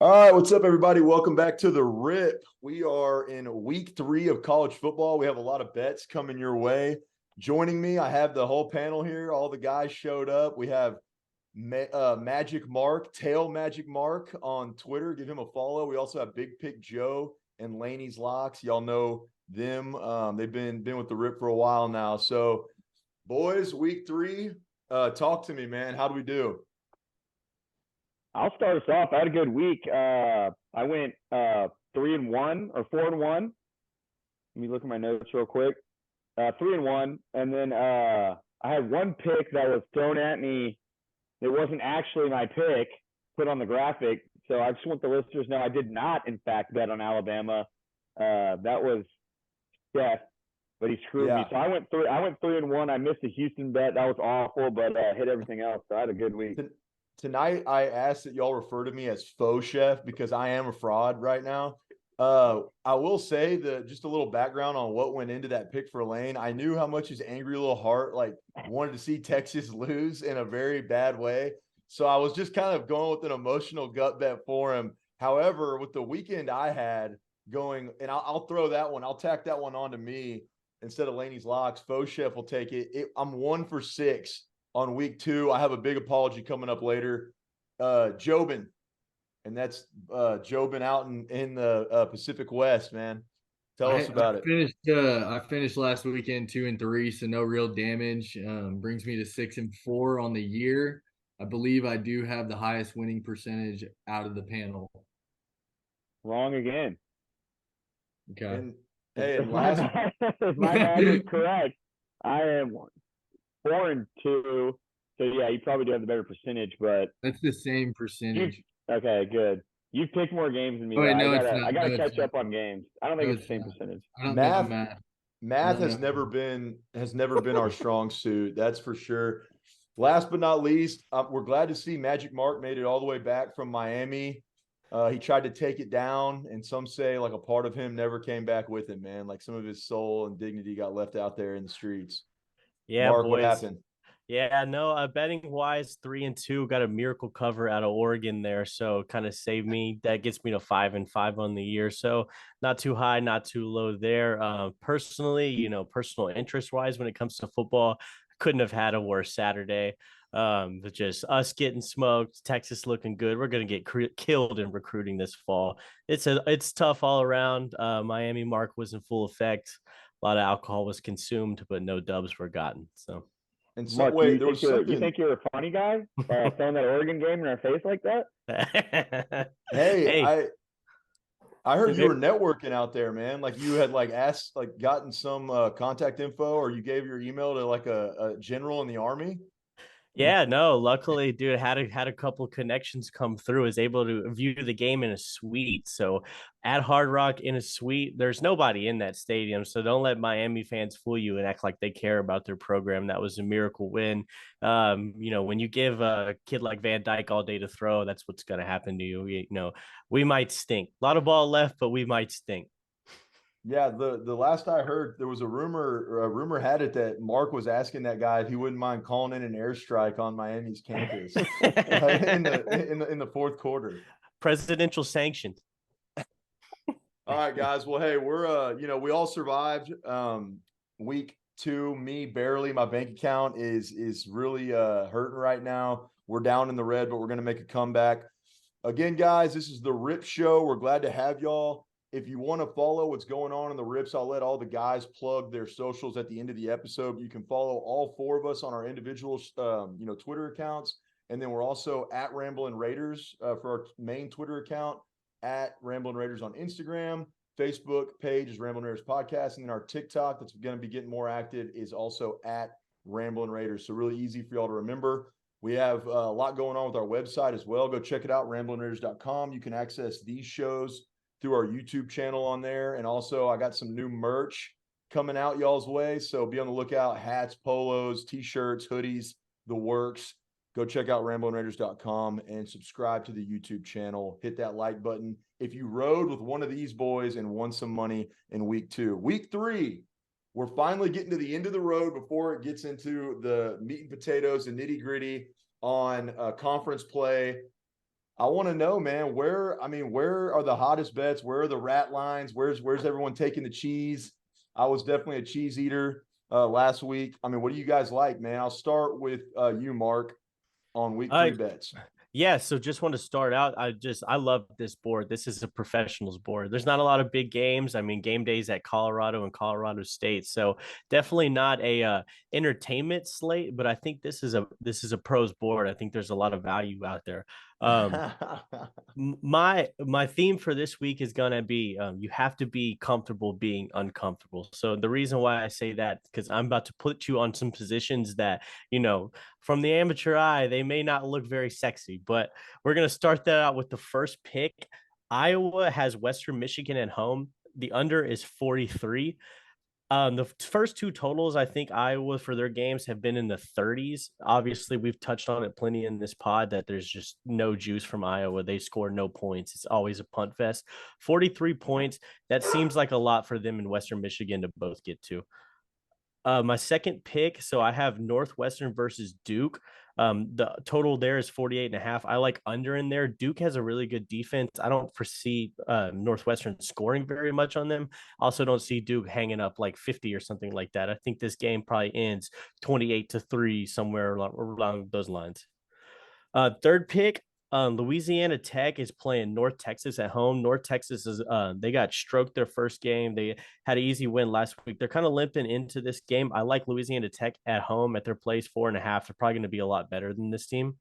All right, what's up, everybody? Welcome back to the RIP. We are in week 3 of college football. We have a lot of bets coming your way. Joining me, I have the whole panel here. All the guys showed up. We have Magic Mark, Tail Magic Mark on Twitter. Give him a follow. We also have Big Pick Joe and Laney's Locks. Y'all know them. They've been with the RIP for a while now. So, boys, week 3. Talk to me, man. How do we do? I'll start us off. I had a good week. I went 3-1 or 4-1. Let me look at my notes real quick. 3-1, and then I had one pick that was thrown at me. It wasn't actually my pick put on the graphic. So I just want the listeners to know I did not, in fact, bet on Alabama. That was Steph, but he screwed me. So I went 3-1. I missed a Houston bet. That was awful, but hit everything else. So I had a good week. Tonight, I asked that y'all refer to me as faux chef because I am a fraud right now. I will say that just a little background on what went into that pick for Lane. I knew how much his angry little heart wanted to see Texas lose in a very bad way. So I was just kind of going with an emotional gut bet for him. However, with the weekend I had going, and I'll throw that one, I'll tack that one on to me instead of Laney's Locks. Faux chef will take it. I'm 1 for 6 on week 2. I have a big apology coming up later. Jobin, and that's Jobin out in the Pacific West, man. Tell us about it. I finished last weekend 2-3, so no real damage. Brings me to 6-4 on the year. I believe I do have the highest winning percentage out of the panel. Wrong again. Okay. And, hey, and last my math is correct. I am 4-2. So yeah, you probably do have the better percentage, but that's the same percentage. Okay, good. You've picked more games than me. Oh, wait, no, I gotta catch up on games. I don't think it's the same percentage. I don't know math has never been our strong suit. That's for sure. Last but not least, we're glad to see Magic Mark made it all the way back from Miami. He tried to take it down, and some say like a part of him never came back with him, man. Like some of his soul and dignity got left out there in the streets. Yeah, Mark, boys. what happened? Yeah, no, betting wise, 3-2, got a miracle cover out of Oregon there. So kind of saved me. That gets me to 5-5 on the year. So not too high, not too low there. Personally, personal interest wise, when it comes to football, couldn't have had a worse Saturday. But just us getting smoked, Texas looking good. We're going to get killed in recruiting this fall. It's tough all around. Miami Mark was in full effect. A lot of alcohol was consumed, but no dubs were gotten. So. And so, Mark, wait, you think you're a funny guy throwing that Oregon game in our face like that? Hey, I heard you were networking out there, man. Like you had gotten some contact info, or you gave your email to like a general in the Army. Yeah, no, luckily, dude, had a couple connections come through, was able to view the game in a suite. So at Hard Rock in a suite, there's nobody in that stadium. So don't let Miami fans fool you and act like they care about their program. That was a miracle win. When you give a kid like Van Dyke all day to throw, that's what's going to happen to you. We might stink. A lot of ball left, but we might stink. Yeah, the last I heard, there was a rumor had it that Mark was asking that guy if he wouldn't mind calling in an airstrike on Miami's campus in the fourth quarter. Presidential sanctioned. All right, guys. Well, hey, we're we all survived week 2. Me barely. My bank account is really hurting right now. We're down in the red, but we're gonna make a comeback. Again, guys, this is the RIP Show. We're glad to have y'all. If you want to follow what's going on in the RIPs, I'll let all the guys plug their socials at the end of the episode. You can follow all 4 of us on our individual, Twitter accounts. And then we're also at Ramblin' Raiders for our main Twitter account, at Ramblin' Raiders on Instagram. Facebook page is Ramblin' Raiders Podcast. And then our TikTok that's going to be getting more active is also at Ramblin' Raiders. So really easy for y'all to remember. We have a lot going on with our website as well. Go check it out, ramblinraiders.com. You can access these shows through our YouTube channel on there. And also I got some new merch coming out y'all's way. So be on the lookout. Hats, polos, t-shirts, hoodies, the works. Go check out ramblinraiders.com and subscribe to the YouTube channel. Hit that like button. If you rode with one of these boys and won some money in week 2. Week 3, we're finally getting to the end of the road before it gets into the meat and potatoes and nitty gritty on conference play. I want to know, man, where are the hottest bets? Where are the rat lines? Where's everyone taking the cheese? I was definitely a cheese eater last week. I mean, what do you guys like, man? I'll start with you, Mark, on week 3 bets. Yeah, so just want to start out. I love this board. This is a professionals board. There's not a lot of big games. I mean, game days at Colorado and Colorado State, so definitely not a entertainment slate. But I think this is a pros board. I think there's a lot of value out there. Um, my theme for this week is gonna be you have to be comfortable being uncomfortable. So the reason why I say that, because I'm about to put you on some positions that, from the amateur eye, they may not look very sexy, but we're gonna start that out with the first pick. Iowa has Western Michigan at home. The under is 43. The first two totals, I think Iowa for their games have been in the 30s. Obviously, we've touched on it plenty in this pod that there's just no juice from Iowa. They score no points. It's always a punt fest. 43 points. That seems like a lot for them in Western Michigan to both get to. My second pick, so I have Northwestern versus Duke. The total there is 48.5. I like under in there. Duke has a really good defense. I don't foresee Northwestern scoring very much on them. Also don't see Duke hanging up like 50 or something like that. I think this game probably ends 28-3, somewhere along those lines. Third pick, Louisiana Tech is playing North Texas at home. North Texas is they got stroked their first game. They had an easy win last week. They're kind of limping into this game. I like Louisiana Tech at home at their place 4.5. They're probably going to be a lot better than this team.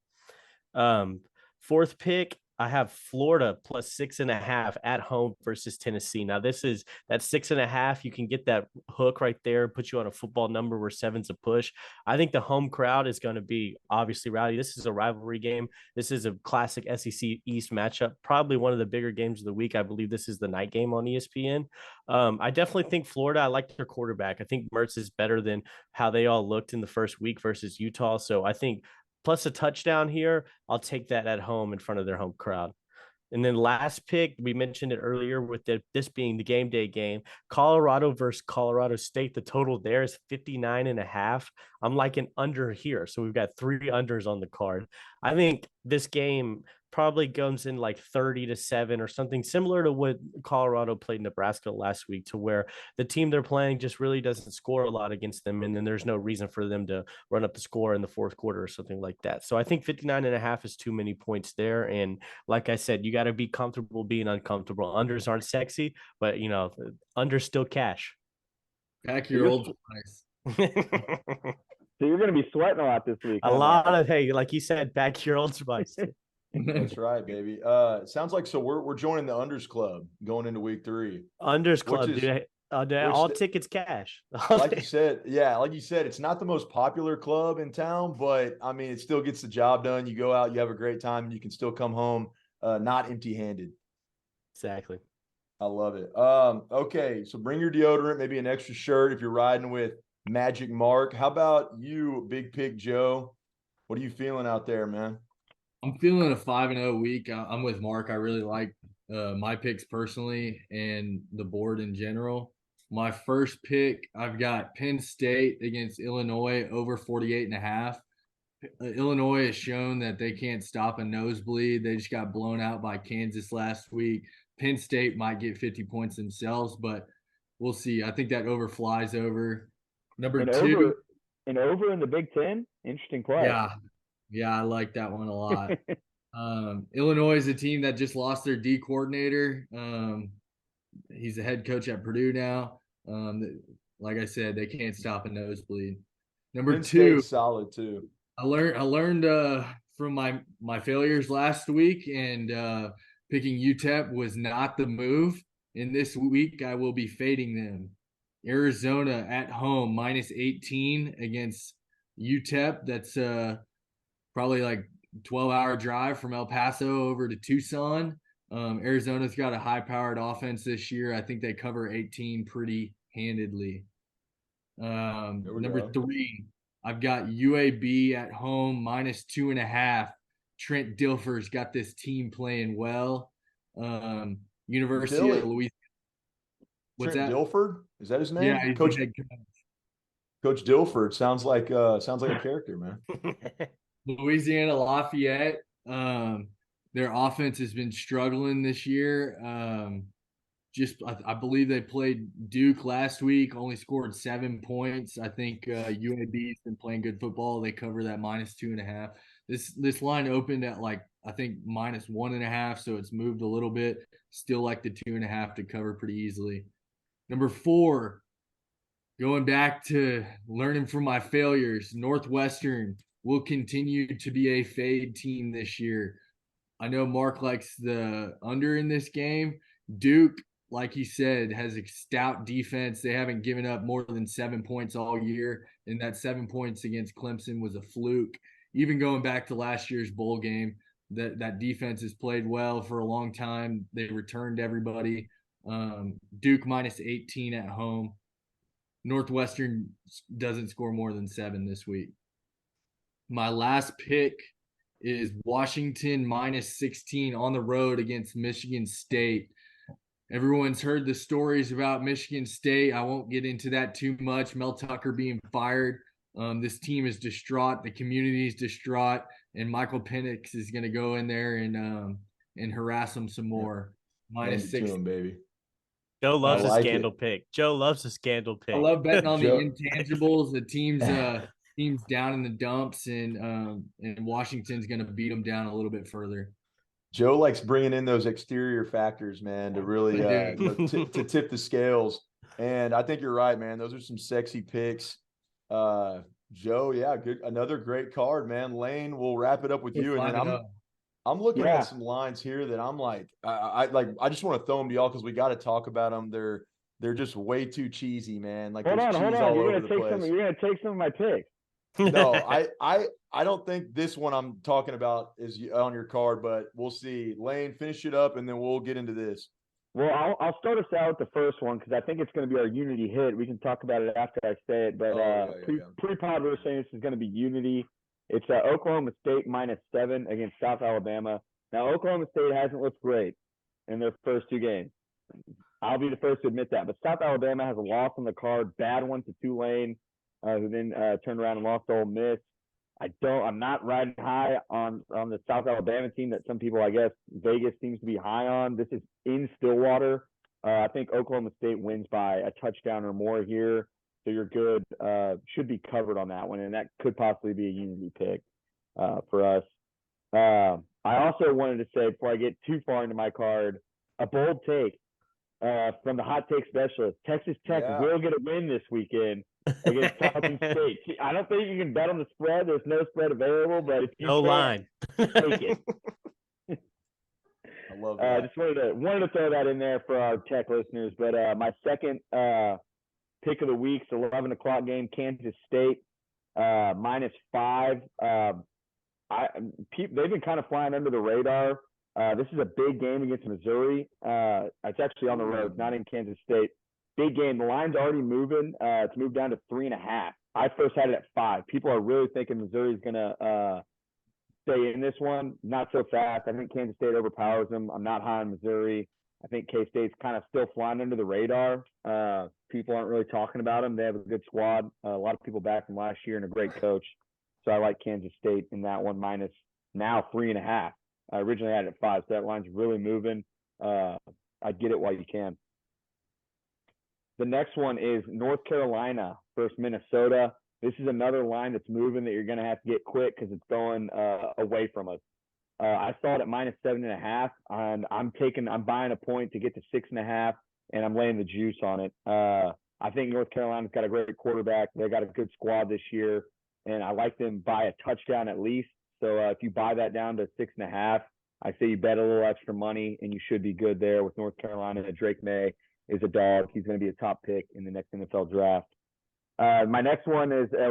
Fourth pick, I have Florida plus 6.5 at home versus Tennessee. Now, this is that 6.5. You can get that hook right there, put you on a football number where 7's a push. I think the home crowd is going to be obviously rowdy. This is a rivalry game. This is a classic SEC East matchup, probably one of the bigger games of the week. I believe this is the night game on ESPN. I definitely think Florida, I like their quarterback. I think Mertz is better than how they all looked in the first week versus Utah. So I think plus a touchdown here, I'll take that at home in front of their home crowd. And then last pick, we mentioned it earlier with this being the game day game, Colorado versus Colorado State. The total there is 59.5. I'm like an under here. So we've got 3 unders on the card. I think this game probably comes in like 30-7 or something similar to what Colorado played Nebraska last week, to where the team they're playing just really doesn't score a lot against them. And then there's no reason for them to run up the score in the fourth quarter or something like that. So I think 59.5 is too many points there. And like I said, you got to be comfortable being uncomfortable. Unders aren't sexy, but unders still cash. Back your old spice. So you're going to be sweating a lot this week. A lot of, hey, like you said, back your old spice. That's right, baby. Sounds like we're joining the unders club going into week 3. Unders club, dude. All tickets cash. Like you said, it's not the most popular club in town, but I mean, it still gets the job done. You go out, you have a great time, and you can still come home not empty-handed. Exactly. I love it. Okay, so bring your deodorant, maybe an extra shirt if you're riding with Magic Mark. How about you, Big Pig Joe? What are you feeling out there, man? I'm feeling a 5-0 week. I'm with Mark. I really like my picks personally and the board in general. My first pick, I've got Penn State against Illinois over 48.5. Illinois has shown that they can't stop a nosebleed. They just got blown out by Kansas last week. Penn State might get 50 points themselves, but we'll see. I think that over flies over. Number 2. Over in the Big Ten? Interesting play. Yeah, I like that one a lot. Illinois is a team that just lost their D coordinator. He's the head coach at Purdue now. Like I said, they can't stop a nosebleed. Number Penn 2, State's solid too. I learned from my failures last week, and picking UTEP was not the move. And this week, I will be fading them. Arizona at home -18 against UTEP. That's probably like 12-hour drive from El Paso over to Tucson. Arizona's got a high-powered offense this year. I think they cover 18 pretty handedly. Number 3, I've got UAB at home -2.5. Trent Dilfer's got this team playing well. University of Louisiana. What's Trent that? Dilford? Is that his name? Yeah, he's Coach Dilford sounds like a character, man. Louisiana Lafayette. Their offense has been struggling this year. I believe they played Duke last week, only scored 7 points. I think UAB's been playing good football. They cover that -2.5. This line opened at like I think -1.5, so it's moved a little bit. Still like the 2.5 to cover pretty easily. Number 4, going back to learning from my failures, Northwestern will continue to be a fade team this year. I know Mark likes the under in this game. Duke, like he said, has a stout defense. They haven't given up more than 7 points all year, and that 7 points against Clemson was a fluke. Even going back to last year's bowl game, that defense has played well for a long time. They returned everybody. Duke -18 at home. Northwestern doesn't score more than 7 this week. My last pick is Washington -16 on the road against Michigan State. Everyone's heard the stories about Michigan State. I won't get into that too much. Mel Tucker being fired. This team is distraught. The community is distraught, and Michael Penix is going to go in there and harass them some more. -6. Baby. Joe loves like a scandal it. pick. Joe loves a scandal pick. I love betting on the Joe- intangibles. The teams down in the dumps, and Washington's going to beat them down a little bit further. Joe likes bringing in those exterior factors, man, to really I do. to tip the scales. And I think you're right, man. Those are some sexy picks. Joe, yeah, good. Another great card, man. Lane, we'll wrap it up with you, and then I'm looking at some lines here that I'm like, I just want to throw them to y'all because we got to talk about them. They're just way too cheesy, man. Like hold on. You're You're gonna take some of my picks. No, I don't think this one I'm talking about is on your card, but we'll see. Lane, finish it up, and then we'll get into this. Well, I'll start us out with the first one because I think it's going to be our Unity hit. We can talk about it after I say it, but pre-pod we're saying this is going to be Unity. It's Oklahoma State -7 against South Alabama. Now, Oklahoma State hasn't looked great in their first 2 games. I'll be the first to admit that. But South Alabama has a loss on the card, bad one to Tulane, who then turned around and lost to Ole Miss. I'm not riding high on the South Alabama team that some people, I guess, Vegas seems to be high on. This is in Stillwater. I think Oklahoma State wins by a touchdown or more here. So you're good. Should be covered on that one. And that could possibly be a Unity pick for us. I also wanted to say, before I get too far into my card, a bold take from the hot take specialist. Texas Tech will get a win this weekend against Tarleton State. I don't think you can bet on the spread. There's no spread available, but if you line, take it. I love that. Just wanted to throw that in there for our Tech listeners. But my second pick of the week's 11 o'clock game, Kansas State -5. They've been kind of flying under the radar. This is a big game against Missouri. It's actually on the road, not in Kansas State. Big game. The line's already moving. It's moved down to 3.5. I first had it at 5. People are really thinking Missouri's going to stay in this one. Not so fast. I think Kansas State overpowers them. I'm not high on Missouri. I think K-State's kind of still flying under the radar. People aren't really talking about them. They have a good squad. A lot of people back from last year and a great coach. So I like Kansas State in that one minus now 3.5. I originally had it at 5, so that line's really moving. I'd get it while you can. The next one is North Carolina versus Minnesota. This is another line that's moving that you're going to have to get quick because it's going away from us. I saw it at -7.5, and I'm buying a point to get to 6.5, and I'm laying the juice on it. I think North Carolina's got a great quarterback. They got a good squad this year, and I like them by a touchdown at least. So if you buy that down to 6.5, I say you bet a little extra money, and you should be good there with North Carolina. Drake May is a dog. He's going to be a top pick in the next NFL draft. My next one is I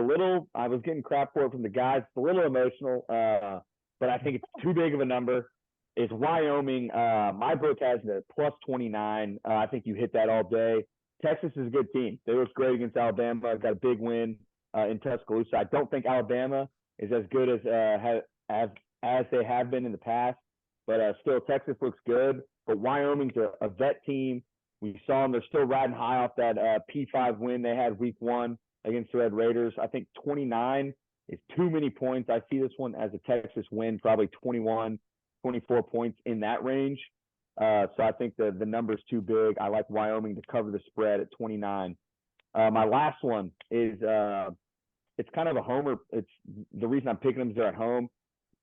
was getting crap for it from the guys. It's a little emotional, but I think it's too big of a number. It's Wyoming. My book has the +29. I think you hit that all day. Texas is a good team. They look great against Alabama. Got a big win in Tuscaloosa. I don't think Alabama is as good as they have been in the past, but still Texas looks good. But Wyoming's a vet team. We saw them. They're still riding high off that P5 win they had week 1 against the Red Raiders. I think 29 is too many points. I see this one as a Texas win, probably 21. 24 points in that range. So I think the number's too big. I like Wyoming to cover the spread at 29. My last one is it's kind of a homer. It's the reason I'm picking them is they're at home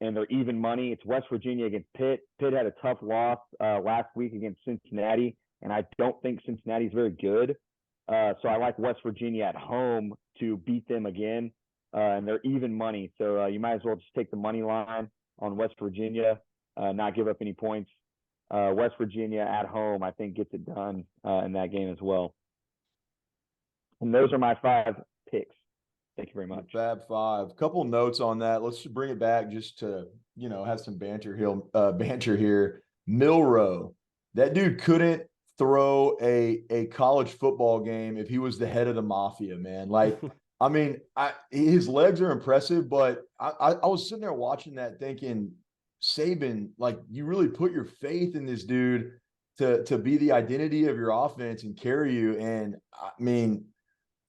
and they're even money. It's West Virginia against Pitt. Pitt had a tough loss last week against Cincinnati, and I don't think Cincinnati's very good. So I like West Virginia at home to beat them again, and they're even money. So you might as well just take the money line on West Virginia, not give up any points. West Virginia at home, I think, gets it done in that game as well. And those are my 5 picks. Thank you very much. Fab 5. Couple notes on that. Let's just bring it back just to, have some banter here. Milroe, that dude couldn't throw a college football game if he was the head of the mafia, man. Like, I mean, his legs are impressive, but I was sitting there watching that thinking, Saban, like, you really put your faith in this dude to be the identity of your offense and carry you. And I mean,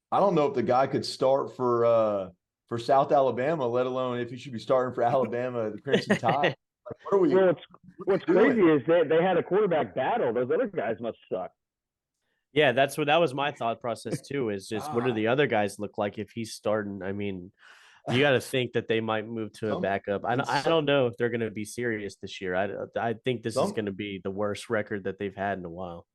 I don't know if the guy could start for South Alabama, let alone if he should be starting for Alabama, the Crimson Tide. Like, what are we? Well, what's crazy is that they had a quarterback battle. Those other guys must suck. Yeah, that was my thought process too. Is just what do the other guys look like if he's starting? I mean, you got to think that they might move to a backup. I don't know if they're going to be serious this year. I think this is going to be the worst record that they've had in a while.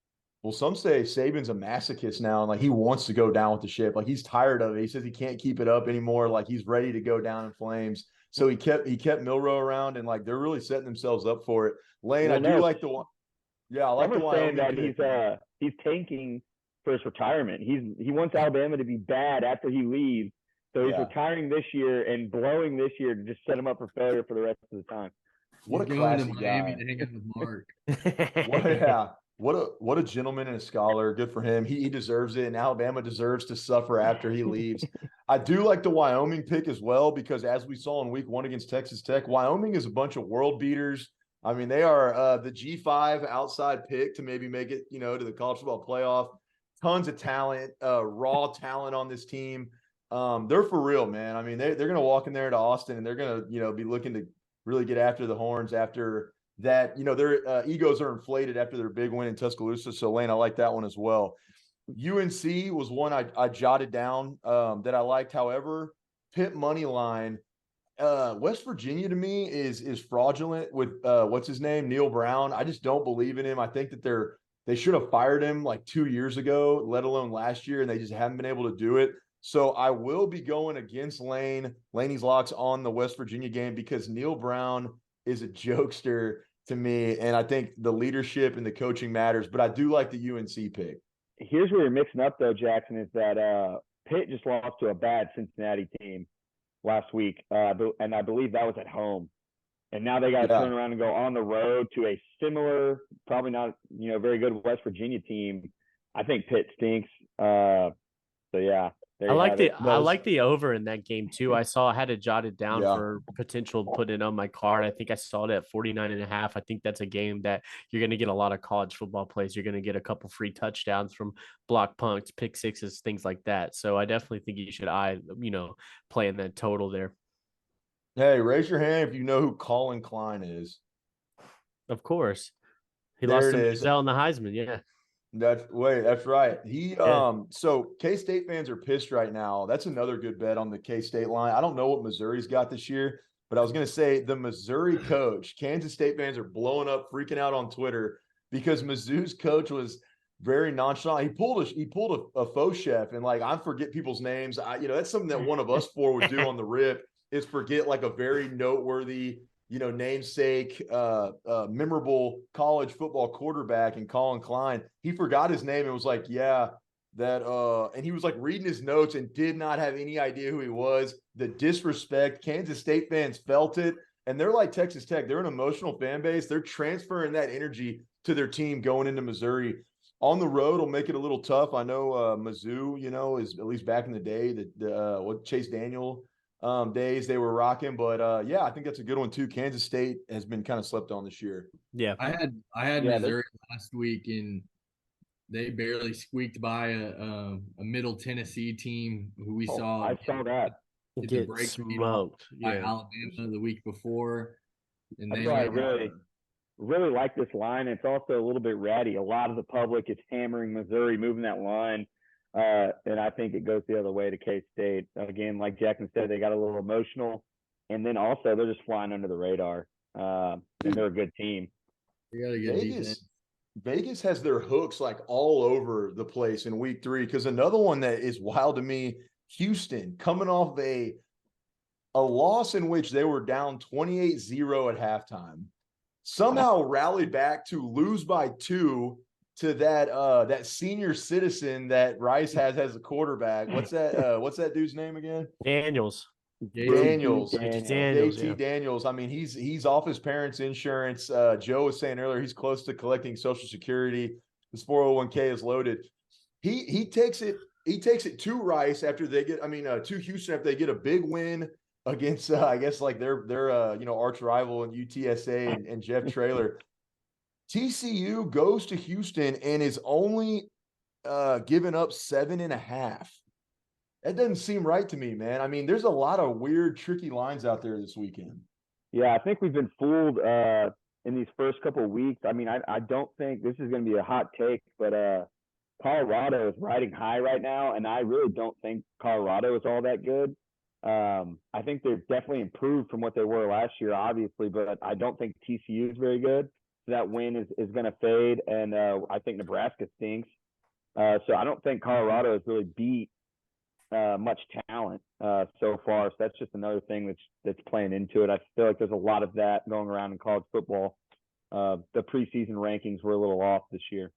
Well, some say Saban's a masochist now, and like he wants to go down with the ship. Like he's tired of it. He says he can't keep it up anymore. Like he's ready to go down in flames. So he kept Milroe around, and like they're really setting themselves up for it. Lane, I do like the one. Yeah, I like the one. Saying that he's tanking for his retirement. He wants Alabama to be bad after he leaves. So he's retiring this year and blowing this year to just set him up for failure for the rest of the time. What a classy guy. To hang out with Mark. What a gentleman and a scholar. Good for him. He deserves it, and Alabama deserves to suffer after he leaves. I do like the Wyoming pick as well because, as we saw in week 1 against Texas Tech, Wyoming is a bunch of world beaters. I mean, they are the G5 outside pick to maybe make it, to the college football playoff. Tons of talent, raw talent on this team. They're for real, man. I mean, they're going to walk in there to Austin, and they're going to, be looking to really get after the horns after that. Their egos are inflated after their big win in Tuscaloosa. So, Lane, I like that one as well. UNC was one I jotted down that I liked. However, Pitt money line, West Virginia to me is fraudulent with what's his name, Neil Brown. I just don't believe in him. I think that they should have fired him like 2 years ago, let alone last year, and they just haven't been able to do it. So I will be going against Laney's locks on the West Virginia game because Neil Brown is a jokester to me, and I think the leadership and the coaching matters. But I do like the UNC pick. Here's where you're mixing up, though, Jackson, is that Pitt just lost to a bad Cincinnati team last week, and I believe that was at home. And now they got to turn around and go on the road to a similar, probably not, very good West Virginia team. I think Pitt stinks. So yeah. I like the over in that game too. I had it jotted down for potential putting it on my card. I think I saw it at 49.5. I think that's a game that you're going to get a lot of college football plays. You're going to get a couple free touchdowns from block punts, pick sixes, things like that. So I definitely think you should playing that total there. Hey, raise your hand if you know who Colin Klein is. Of course. He lost to Giselle in the Heisman, yeah. That's right. So K-State fans are pissed right now. That's another good bet on the K-State line. I don't know what Missouri's got this year, but I was going to say the Missouri coach, Kansas State fans are blowing up, freaking out on Twitter because Mizzou's coach was very nonchalant. He pulled a faux chef, and like, I forget people's names. That's something that one of us four would do on the RIP is forget like a very noteworthy, namesake, memorable college football quarterback in Colin Klein. He forgot his name and was like, and he was like reading his notes and did not have any idea who he was. The disrespect, Kansas State fans felt it. And they're like Texas Tech. They're an emotional fan base. They're transferring that energy to their team going into Missouri. On the road will make it a little tough. I know Mizzou, is at least back in the day, what Chase Daniel days they were rocking, but I think that's a good one too. Kansas State has been kind of slept on this year. Yeah, I had Missouri last week, and they barely squeaked by a Middle Tennessee team who we saw. I saw that get smoked by Alabama the week before. and That's they why I win. really like this line. It's also a little bit ratty. A lot of the public is hammering Missouri, moving that line. And I think it goes the other way to K-State. Again, like Jackson said, they got a little emotional. And then also they're just flying under the radar. And they're a good team. They got a good defense. Vegas has their hooks like all over the place in week 3. Because another one that is wild to me, Houston coming off a loss in which they were down 28-0 at halftime, somehow rallied back to lose by 2 to that senior citizen that Rice has as a quarterback. What's that dude's name again? Daniels. Daniels. Daniels. JT Daniels. I mean, he's off his parents' insurance. Joe was saying earlier he's close to collecting Social Security. His 401k is loaded. He takes it to Rice after they get. To Houston after they get a big win against I guess like their arch rival in UTSA and Jeff Traylor. TCU goes to Houston and is only giving up 7.5. That doesn't seem right to me, man. I mean, there's a lot of weird, tricky lines out there this weekend. Yeah, I think we've been fooled in these first couple of weeks. I mean, I don't think this is going to be a hot take, but Colorado is riding high right now, and I really don't think Colorado is all that good. I think they're definitely improved from what they were last year, obviously, but I don't think TCU is very good. So that win is going to fade, and I think Nebraska stinks. So I don't think Colorado has really beat much talent so far. So that's just another thing that's playing into it. I feel like there's a lot of that going around in college football. The preseason rankings were a little off this year.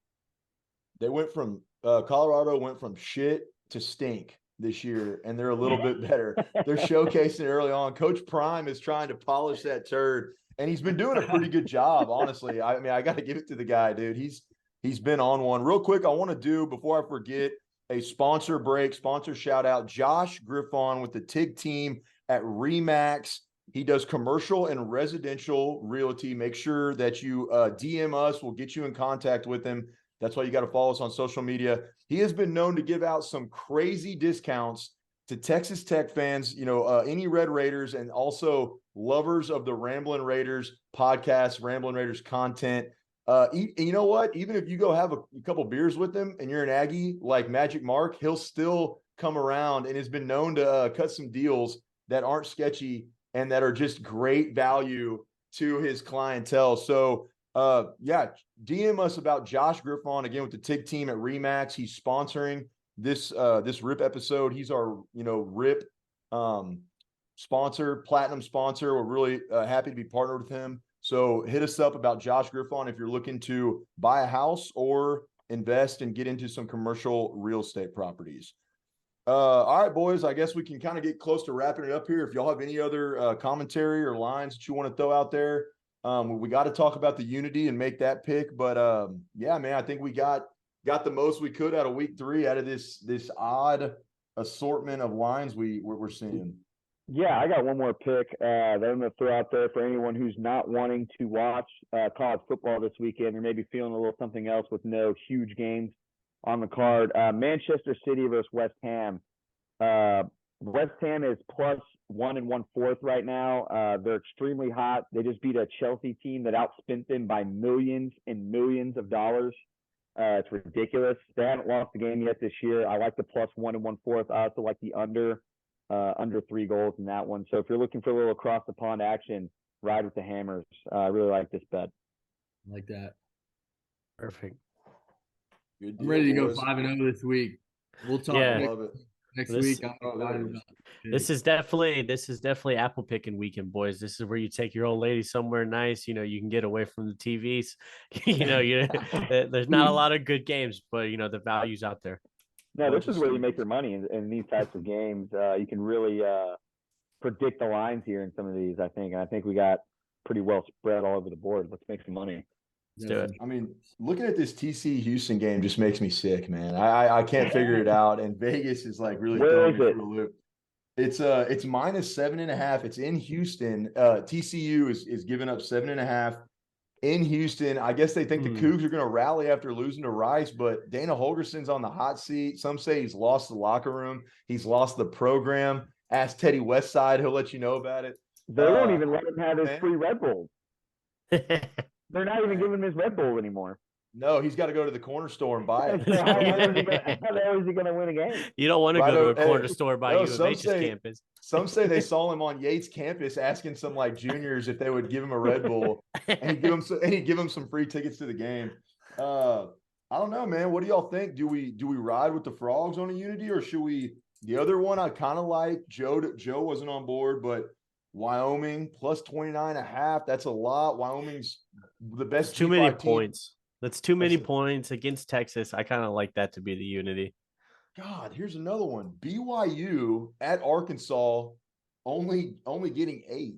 They went from Colorado went from shit to stink this year, and they're a little bit better. They're showcasing it early on. Coach Prime is trying to polish that turd, and he's been doing a pretty good job, honestly. I mean, I got to give it to the guy, dude. He's been on one. Real quick, I want to do, before I forget, a sponsor shout out. Josh Griffon with the TIG team at RRIP. He does commercial and residential realty. Make sure that you DM us. We'll get you in contact with him. That's why you got to follow us on social media. He has been known to give out some crazy discounts to Texas Tech fans, any Red Raiders, and also lovers of the Ramblin' Raiders podcast, Ramblin' Raiders content. You know what? Even if you go have a couple beers with him and you're an Aggie like Magic Mark, he'll still come around and has been known to cut some deals that aren't sketchy and that are just great value to his clientele. So, DM us about Josh Griffon again with the TIG team at RRIP. He's sponsoring this RIP episode. He's our RIP sponsor, platinum sponsor. We're really happy to be partnered with him. So hit us up about Josh Griffon if you're looking to buy a house or invest and get into some commercial real estate properties. All right, boys, I guess we can kind of get close to wrapping it up here. If y'all have any other commentary or lines that you want to throw out there, we got to talk about the Unity and make that pick. But yeah, man, I think we got the most we could out of week 3 out of this odd assortment of lines we're seeing. Yeah, I got one more pick that I'm going to throw out there for anyone who's not wanting to watch college football this weekend or maybe feeling a little something else with no huge games on the card. Manchester City versus West Ham. West Ham is plus 1 1/4 right now. They're extremely hot. They just beat a Chelsea team that outspent them by millions and millions of dollars. It's ridiculous. They haven't lost a game yet this year. I like the plus 1 1/4. I also like the under 3 goals in that one. So if you're looking for a little across the pond action, ride with the Hammers. I really like this bet. I like that. Perfect. Good deal, I'm ready to boys. go 5-0 this week. We'll talk Love it. next This- week. I'm excited about it. This is definitely apple picking weekend, boys. This is where you take your old lady somewhere nice. You can get away from the TVs. There's not a lot of good games, but the value's out there. No, this is where you make your money in these types of games. You can really predict the lines here in some of these, I think. And I think we got pretty well spread all over the board. Let's make some money. Let's do it. I mean, looking at this TC Houston game just makes me sick, man. I can't figure it out, and Vegas is like really throwing me for a loop. It's minus 7.5. It's in Houston. TCU is giving up 7.5 in Houston. I guess they think the Cougs are going to rally after losing to Rice, but Dana Holgerson's on the hot seat. Some say he's lost the locker room. He's lost the program. Ask Teddy Westside; he'll let you know about it. They won't even let him have his free Red Bulls. They're not even giving him his Red Bull anymore. No, he's got to go to the corner store and buy it. So how the hell is he gonna win a game? You don't want to Right go to a over- corner hey, store by no, U of some H's say- campus. Some say they saw him on Yates campus asking some like juniors if they would give him a Red Bull, and he'd give him some free tickets to the game. I don't know, man. What do y'all think? Do we ride with the Frogs on a Unity, or should we? The other one I kind of like. Joe wasn't on board, but Wyoming plus 29.5. That's a lot. Wyoming's the best. Too many G5 team. points. That's too many That's- points against Texas. I kind of like that to be the unity. God, here's another one. BYU at Arkansas, only getting 8.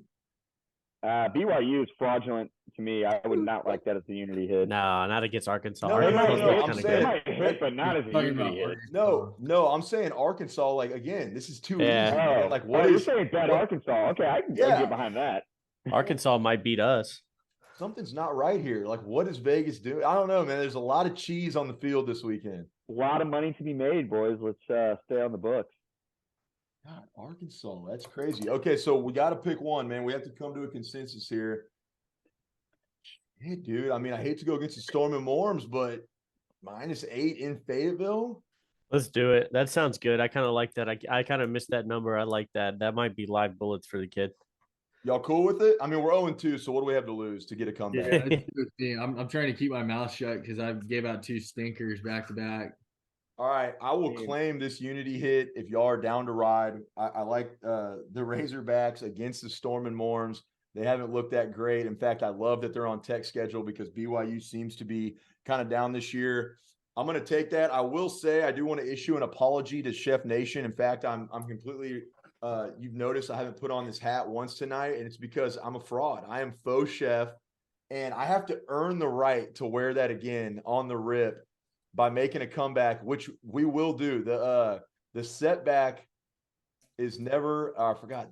BYU is fraudulent to me. I would not like that as a Unity hit. No, not against Arkansas. No, Arkansas no, is I'm kinda saying- They good. might hit, but not as a Talking Unity about hit. No, I'm saying Arkansas. Like again, this is too Yeah. easy. Man. Oh, Like what you're is saying bet what- Arkansas? Okay, I can Yeah. get behind that. Arkansas might beat us. something's not right here. Like what is Vegas doing? I don't know, man. There's a lot of cheese on the field this weekend. A lot of money to be made, boys. Let's stay on the books. God, Arkansas, that's crazy. Okay, so we got to pick one, man. We have to come to a consensus here. Hey, dude. I mean, I hate to go against the Storm and Morms, but -8 in Fayetteville. Let's do it. That sounds good. I kind of like that. I kind of missed that number. I like that. That might be live bullets for the kid. Y'all cool with it? I mean, we're 0-2, so what do we have to lose to get a comeback? Yeah, let's do it, team. I'm trying to keep my mouth shut because I gave out 2 stinkers back to back. All right, I will Dude. claim this Unity hit if y'all are down to ride. I like the Razorbacks against the Storm and Morms. They haven't looked that great. In fact, I love that they're on tech schedule because BYU seems to be kind of down this year. I'm going to take that. I will say I do want to issue an apology to Chef Nation. In fact, I'm completely you've noticed I haven't put on this hat once tonight, and it's because I'm a fraud. I am faux chef, and I have to earn the right to wear that again on the rip by making a comeback, which we will do. The setback is never I forgot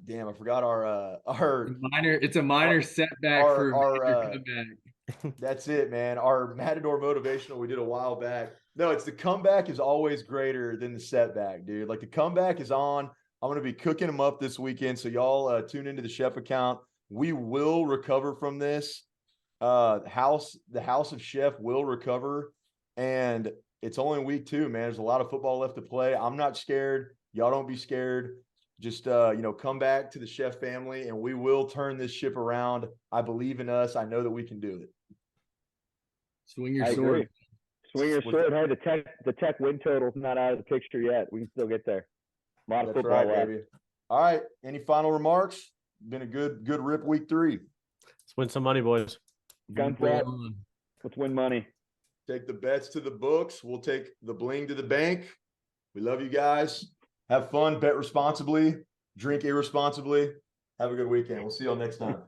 our It's a minor setback our- for our, major comeback. that's it, man. Our Matador motivational we did a while back. No, it's the comeback is always greater than the setback, dude. Like the comeback is on. I'm going to be cooking them up this weekend. So y'all tune into the chef account. We will recover from this. The house of chef will recover. And it's only week 2, man. There's a lot of football left to play. I'm not scared. Y'all don't be scared. Just come back to the chef family and we will turn this ship around. I believe in us. I know that we can do it. Swing your I sword. agree. Swing your With sword. Hey, the tech win total's not out of the picture yet. We can still get there. A lot of That's football right, left. baby. All right. Any final remarks? Been a good rip week 3. Let's win some money, boys. Guns Roll up. on. Let's win money. Take the bets to the books. We'll take the bling to the bank. We love you guys. Have fun. Bet responsibly. Drink irresponsibly. Have a good weekend. We'll see y'all next time.